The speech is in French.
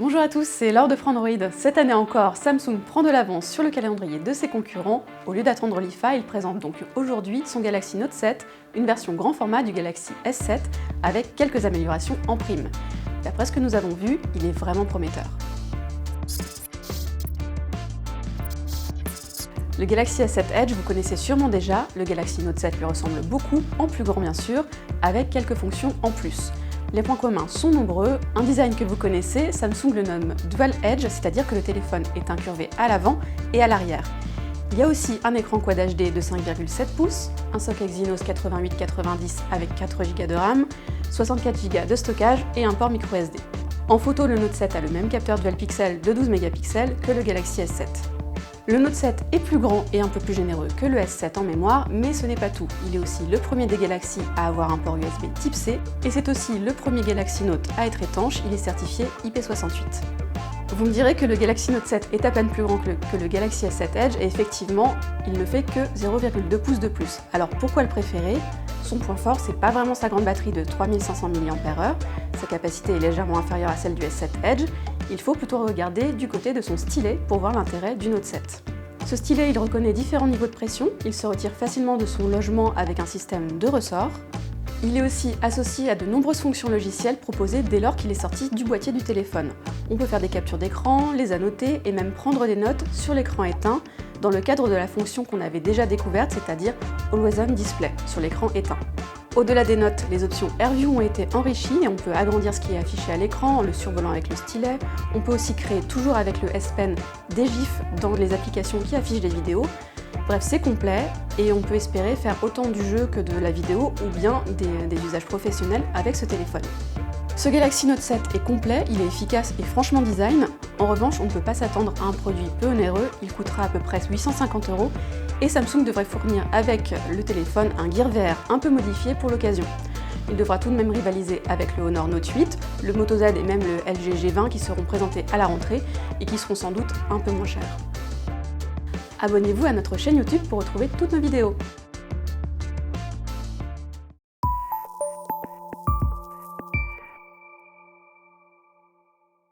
Bonjour à tous, c'est Laure de Frandroid. Cette année encore, Samsung prend de l'avance sur le calendrier de ses concurrents. Au lieu d'attendre l'IFA, il présente donc aujourd'hui son Galaxy Note 7, une version grand format du Galaxy S7 avec quelques améliorations en prime. D'après ce que nous avons vu, il est vraiment prometteur. Le Galaxy S7 Edge, vous connaissez sûrement déjà, le Galaxy Note 7 lui ressemble beaucoup, en plus grand bien sûr, avec quelques fonctions en plus. Les points communs sont nombreux, un design que vous connaissez, Samsung le nomme Dual Edge, c'est-à-dire que le téléphone est incurvé à l'avant et à l'arrière. Il y a aussi un écran Quad HD de 5,7 pouces, un socket Exynos 8890 avec 4 Go de RAM, 64 Go de stockage et un port microSD. En photo, le Note 7 a le même capteur dual pixel de 12 mégapixels que le Galaxy S7. Le Note 7 est plus grand et un peu plus généreux que le S7 en mémoire, mais ce n'est pas tout. Il est aussi le premier des Galaxy à avoir un port USB Type C, et c'est aussi le premier Galaxy Note à être étanche, il est certifié IP68. Vous me direz que le Galaxy Note 7 est à peine plus grand que le Galaxy S7 Edge, et effectivement, il ne fait que 0,2 pouces de plus. Alors pourquoi le préférer? Son point fort, c'est pas vraiment sa grande batterie de 3500 mAh, sa capacité est légèrement inférieure à celle du S7 Edge. Il faut plutôt regarder du côté de son stylet pour voir l'intérêt du Note 7. Ce stylet, il reconnaît différents niveaux de pression, il se retire facilement de son logement avec un système de ressort. Il est aussi associé à de nombreuses fonctions logicielles proposées dès lors qu'il est sorti du boîtier du téléphone. On peut faire des captures d'écran, les annoter et même prendre des notes sur l'écran éteint dans le cadre de la fonction qu'on avait déjà découverte, c'est-à-dire Always On Display sur l'écran éteint. Au-delà des notes, les options AirView ont été enrichies et on peut agrandir ce qui est affiché à l'écran en le survolant avec le stylet. On peut aussi créer toujours avec le S Pen des gifs dans les applications qui affichent des vidéos. Bref, c'est complet et on peut espérer faire autant du jeu que de la vidéo ou bien des usages professionnels avec ce téléphone. Ce Galaxy Note 7 est complet, il est efficace et franchement design. En revanche, on ne peut pas s'attendre à un produit peu onéreux, il coûtera à peu près 850 € et Samsung devrait fournir avec le téléphone un Gear VR un peu modifié pour l'occasion. Il devra tout de même rivaliser avec le Honor Note 8, le Moto Z et même le LG G20 qui seront présentés à la rentrée et qui seront sans doute un peu moins chers. Abonnez-vous à notre chaîne YouTube pour retrouver toutes nos vidéos.